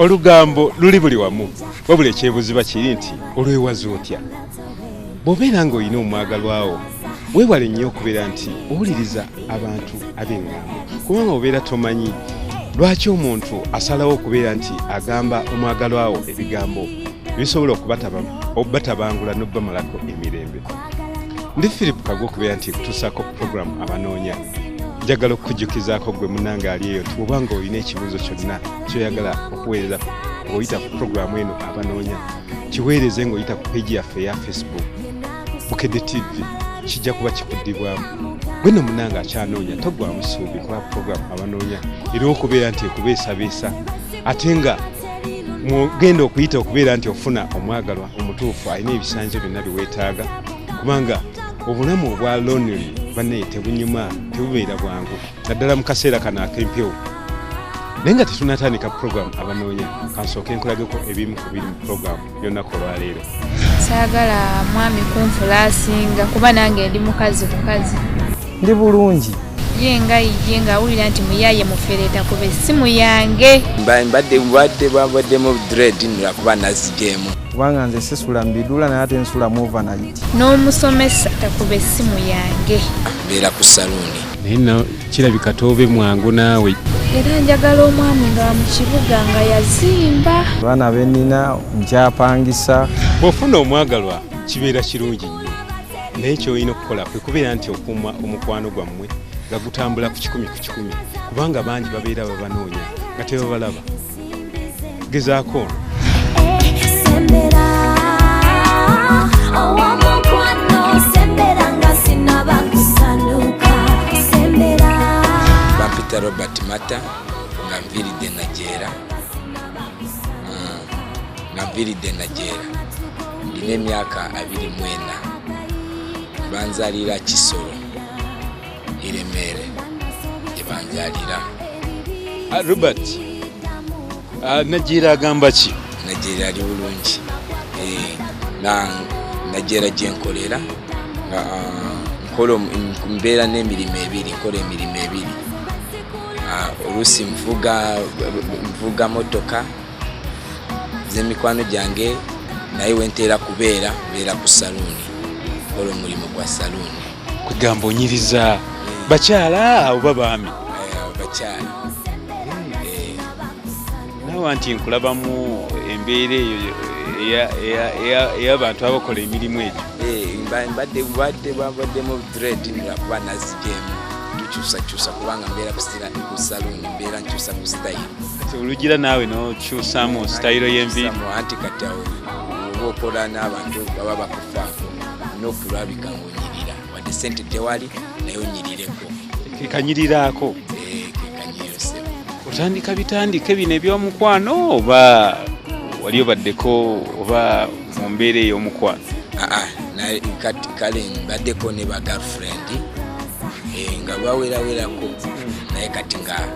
olugambo luli buli wamu wabula ekyebuziba kiri nti olwewaza otya bw'obeera ng'olina omwagalwawo weewale nnyo okubeera nti owuliriza abantu ab'engambo kubanga obeera tomanyi lwaki omuntu asalawo okubeera nti agamba omwagalwawo ebigambo bisobola okubatabangula n'obbamalako emirembe. Ndi Philip Kago okubeera nti kutuusaako puroguramu abanoonya njagala okukujjukizaako gwe munnange ali eyo nti bw'oba nga olina ekibuuzo kyonna kyoyagala okuweereza ng'oyita ku puroguramu eno abanoonya kiweereze ng'oyita ku peegi yaffe eya Facebook Bukedde TV kijja kuba kikuddibwamu. Gwe nno munnange akyanoonya toggwamu ssuubi kuba puroguramu abanoonya era okubeera nti ekubeesabeesa ate nga mugenda okuyita okubeera nti ofuna omwagalwa omutuufu alina ebisanyizo byonna biweetaaga kubanga obulamu obwa lonely banne tebunyuma tebubeera bwangu naddala mu kaseera kano ak'empewo. Naye nga tetunatandika puroguramu abanoonya kansooke nkulageko ebimu ku biri mu puroguramu y'olunaku olwaleero. Saagala mwami kunfulaasinga kuba nange ndi mukazi kukazi. Ndi bulungi. Ye nga awulira nti muyaaye mufereta kuba essimu yange. Mbadde mu dread kuba nazijeemu. Kubanga nze sisula mbidula naye ate nsula mu overnight. N'omusomesa takuba essimu yange. Mbeera ku saluuni. Naye nno kirabika toobe mwangu naawe. Era njagala omwami nga mu kibuga nga yazimba. Abaana bennina nkyapangisa. Bw'ofuna omwagalwa kibeera kirungi nnyo naye ky'olina okukola kwe kubeera nti okuuma omukwano gwammwe nga gutambula ku 100 ku 100 kubanga bangi babeera babanoonya nga tebabalaba. Gezaako ono. Bampita Robert Mata nga nviiridde Najeera ndina emyaka 24 banzalira Kisoro Iremere ebanzalira. Robert Najeera agamba ki? Najeera ali bulungi Najeera gye nkolera mbeera n'emirimu ebiri nkola emirimu ebiri. Oluusi nvuga motoka z'emikwano gyange naye wenteera kubeera ku saluuni kola omulimu gwa saluuni. Kugamba onyiriza bakyala oba baami? Bakyala. Nawe nti nkulabamu embeera eyo ey'abantu abakola emirimu egyo. Mbadde mu dread kuba nazijeemu tukyusakyusa kubanga mbeera ku saluuni mbeera nkyusa ku style. Kati olugira naawe n'okyusamu style y'enviiri? Anti kati awo oba okola n'abantu baba bakufaako n'okulabika ng'onyirira wadde ssente tewali naye onyirireko. Kekanyiriraako? Kekanyirosebo. Otandika bitandike bino eby'omukwano oba wali obaddeko oba mu mbeera ey'omukwano? Kale mbaddeko ne ba girlfriend nga baweeraweerako naye kati nga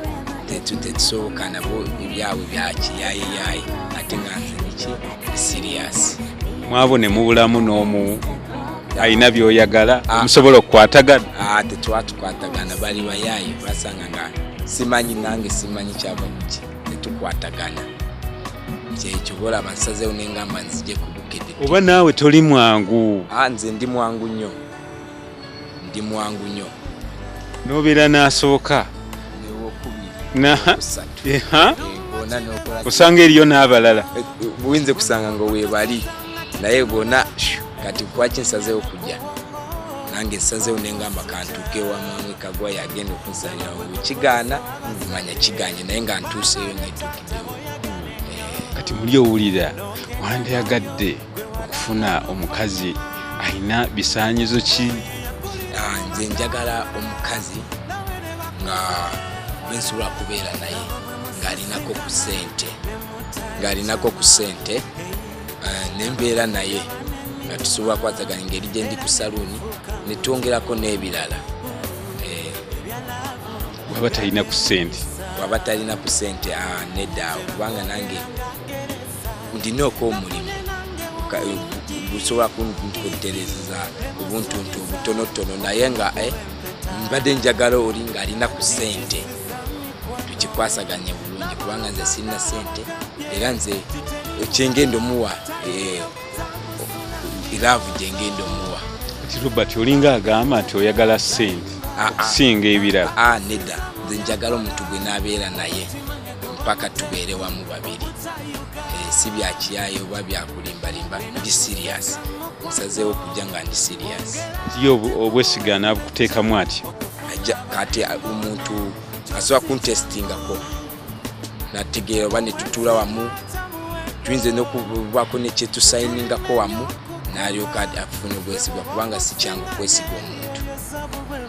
tetusoboka nabo ebyabwe byakiyayeyaye ate nga nze niki serious. Mwabone mu bulamu n'omu alina byoyagala musobola okukwatagana? Tetwatukwatagana bali bayaaye basanga nga simanyi nange simanyi kyava kuki tetukwatagana. Kyekyo bolaba nsazeewo nengamba nzije ku Bukedde. Oba naawe toli mwangu? Nze ndi mwangu nnyo. N'obeera n'asooka n'owokubiri osanga eriyo n'abalala. Buyinza kusanga nga weebali naye bona kati kwaki nsazeewo kujja nange nsazeewo nengamba kantuuke wamwe Kagwa yagenda okunsalirawo kigaana manya kiganye naye nga ntuuseeyo ngetuukiddewo. Kati muli owulira wandiyagadde okufuna omukazi alina bisaanyizo ki? Nze njagala omukazi nga bensobola kubeera naye ng'alinako ku ssente nembeera naye nga tusobola kwatagana engeri gye ndi ku saluuni ne twongerako n'ebirala. Waba talina ku ssente? Waba talina ku ssente neddaawo kubanga nange ndinaoko omulimu busobola kuntereza obuntuntu obutonotono naye nga mbadde njagala oli ng'alina ku ssente tukikwasaganye bulungi kubanga nze sirina ssente era nze kyengendo muwa iraavu gyengendo muwa. Kati Robert olinga agamba nti oyagala ssente okusinga ebirabo. Nedda nze njagala omuntu gwe naabeera naye mpaka tubeere wamu babiri. Si bya kiyaayo oba byakulimbalimba, ndi serious. Nsazeewo okujja nga ndi serious. Yo obwesigana bukuteekamu atyo. Kati omuntu asobola kuntestingako nategeera oba ne tutuula wamu tuyinza n'okubaako ne kye tusayiningako wamu n'alyoka afuna obwesigwa, kubanga si kyangu kwesiga omuntu.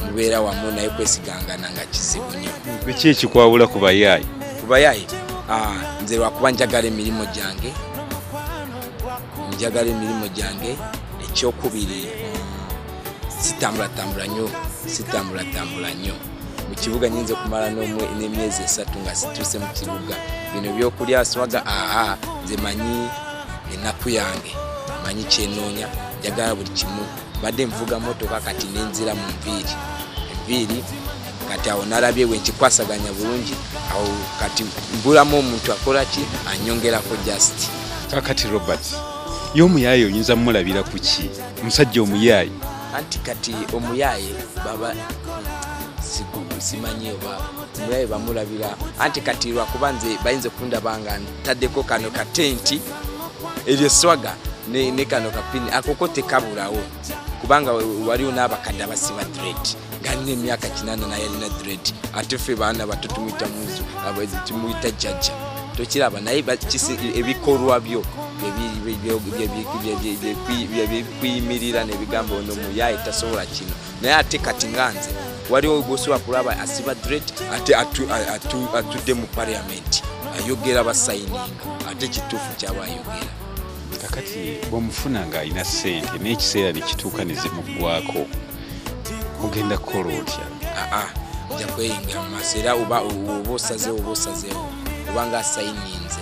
Mubeera wamu naye kwesigangana nga kizibu nnyo. Biki ekikwawula ku bayaayi? Ku bayaayi nze lwakuba njagala emirimu gyange. Ekyokubiri sitambulatambula nnyo mu kibuga. Nyinza okumala n'emyezi 3 nga situuse mu kibuga. Bino byokulya swaga nze manyi ennaku yange, manyi kyenoonya, njagala buli kimu. Badde nvuga motoka kati nenzira mu enviiri kati awo nalabye wenkikwasaganya bulungi, awo kati mbulamu omuntu akola ki anyongerako just. Kakati Robert, y'omuyaayi oyinza mulabira ku ki? Omusajja omuyaayi anti kati omuyaayi baba simanyi oba omuyaayi bamulabira anti kati lwakuba nze bayinza okundabanga ntaddeko kano katenti eryo swaga ne kano kapini akoko tekabulawo, kubanga waliwo n'abakadde abasiba dread nga nina emyaka 8 naye alina dread. Ate ffe baana bato tumuyita muzu abazi tumuyita jjajja tokiraba naye ebikolwa byo byebiyimirira nebigambo ono muyaayi tasobola kino. Naye ate kati nga nze waliwo gwosobola kulaba asiba dread ate atudde mu parliament ayogera basayininga ate kituufu kyaba ayogera. Kakati bw'omufuna ng'alina ssente n'ekiseera ne kituuka ne zimuggwako, mugenda kukola otya? Nja kweyingira mu maaso era oba osazeewo kubanga asayininze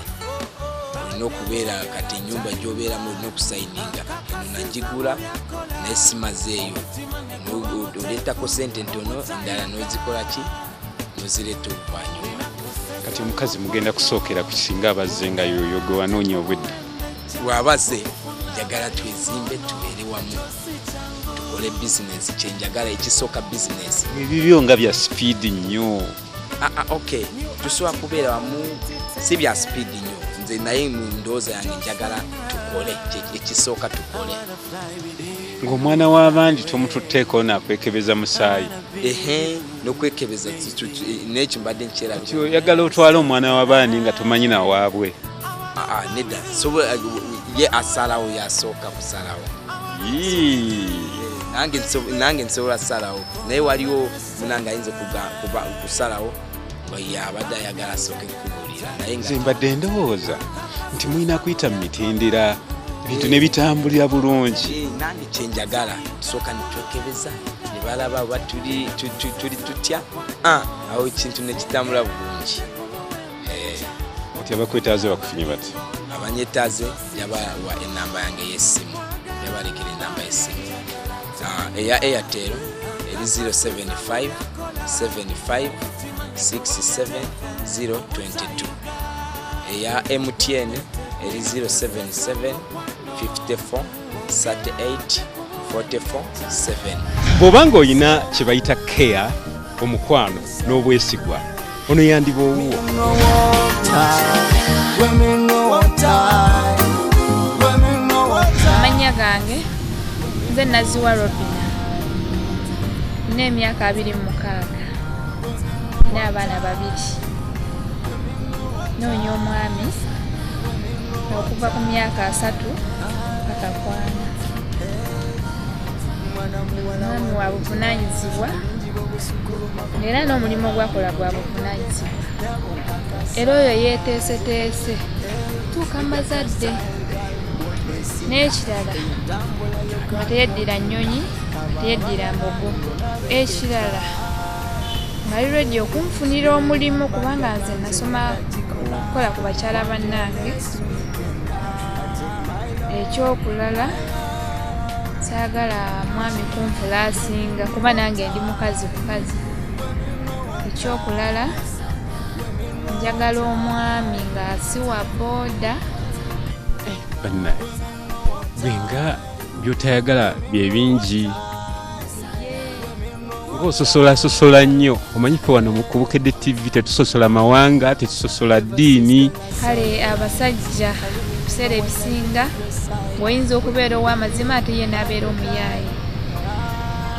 olina okubeera kati ennyumba gy'obeeramu olina okusayininga. Eno nagigula naye simazeeyo, oleetako ssente ntono endala n'ozikola ki n'ozireeta oluvannyuma. Kati omukazi mugenda kusookera ku kisinga abazze nga yoyo gwe wanoonya obwedda? Bw'abazze njagala twezimbe tubeere wamu tukole bizinesi. Kyenjagala ekisooka bizinesi. Ebibyo nga bya sipiidi nnyo. Okay, tusobola kubeera wamu si bya sipiidi nnyo. Nze naye mu ndowooza yange njagala tukole ekisooka tukole. Ng'omwana w'abandi tomututteeko naakwekebeza musaayi. N'okwekebeza n'ekyo mbadde nkyerabye. Oyagala otwala omwana w'abaani nga tomanyi na waabwe? Nedda ye asalawo yasooka kusalawo. Nange nsobola salawo naye waliwo munange ayinza kusalawo abadde ayagala asooke kukubuulira naye nze mbadde ndowooza nti mulina kuyita mu mitendera ebintu ne bitambulira bulungi. Nange kyenjagala tusooka netwekebeza ne balaba oba tuli tutya awo ekintu ne kitambula bulungi. Abakwetaaze bakufunye bati? Abanyetaaze yabawa enamba yange y'essimu, yabalekera enamba y'essimu eya Airtel eri 075 75 67 022, eya MTN eri 077 54 38 44 7. Bw'obanga oyina kye bayita care, omukwano n'obwesigwa, ono yandiba owuwo. Amanya gange nze Naziwa Robina, nina emyaka 26 n'abaana 2. Noonya omwami okuva ku myaka 3 paka 4. Omwami wa buvunaanyizibwa era n'omulimu gwakola gwa buvunaanyizibwa. Era oyo yeeteeseteese tuuka mazadde n'ekirala nga teyeddira nnyonyi, teyeddira mbogo. Ekirala ng'ali ready okunfunira omulimu kubanga nze nasoma okukola ku bakyala bannange. Ekyokulala saagala mwami kunfulaasinga kuba nange ndi mukazi bukazi. Ekyokulala njagala omwami ng'asiwa booda. Bannaye gwenga byotayagala bye bingi ng'ososola nnyo. Omanyi fe wano mu Kubukedde TV tetusosola mawanga, tetusosola ddiini. Kale abasajja ebiseera ebisinga bw'oyinza okubeera ow'amazima ate ye n'abeera omuyaaye.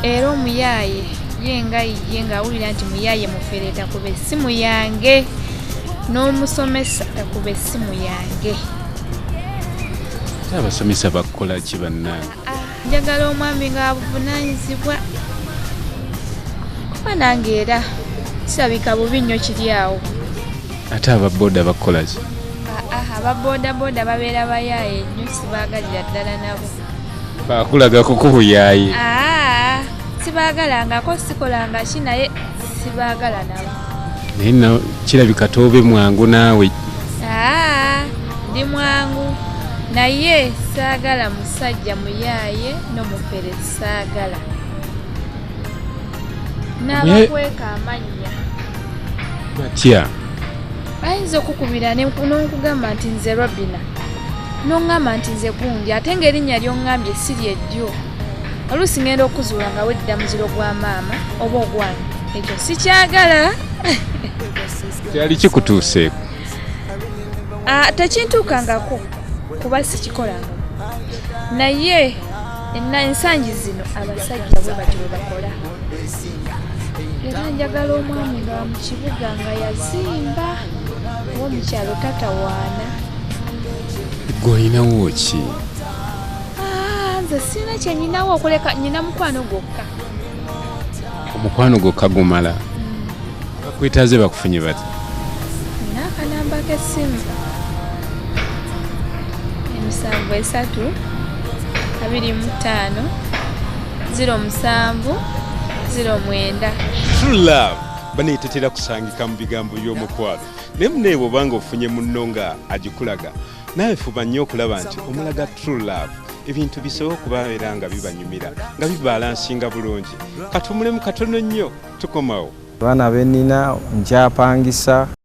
Era omuyaaye ye nga ye ng'awulira nti muyaaye mufere takube essimu yange, n'omusomesa takube essimu yange. Abasomesa bakola ki bannange? Njagala omwami ng'abuvunaanyizibwa. Kuba nange era kirabika bubi nnyo kiri awo. Ate ababooda bakola ki? Ababoodabooda babeera bayaaye nnyo, sibaagalira ddala nabo. Bakulagako ku buyaaye. Sibaagalangako, sikolanga ki naye sibaagala nabo. Naye no kirabika toobe mwangu naawe. Ndi mwangu naye saagala musajja muyaaye n'omufere saagala. N'abakweka amannya batya bayinza okukubira n'okugamba nti nze Robina, n'oŋŋamba nti nze gundi, ate ng'erinnya ly'oŋŋambye si lyeddyo. Oluusi ngenda okuzuula nga wedda muziro gwa maama oba ogwange. Ekyo sikyagala. kyali kikutuuseeko? Tekintuukangako kuba sikikolanga, naye ensangi zino abasajja bwe batyo bwe bakola. Era njagala omwami nga mu kibuga nga yazimba oba omukyalo tatawaana. Ggwe olinawo ki? Nze sirina kye nyinawo okuleka, nyina mukwano gwokka. Omukwano gwokka gumala? Bakwetaaze bakufunye bati? Nina akanamba k'essimu 73 25 07 09. True love baneetetera kusangika mu bigambo by'omukwano. Naye muneebo obanga ofunye munno nga agikulaga, naawe fuba nnyo okulaba nti omulaga true love ebintu bisobola okubabeera nga bibanyumira, nga bibalansinga bulungi. Katumulemu katono nnyo tukomawo. Abaana be nnina nkyapangisa.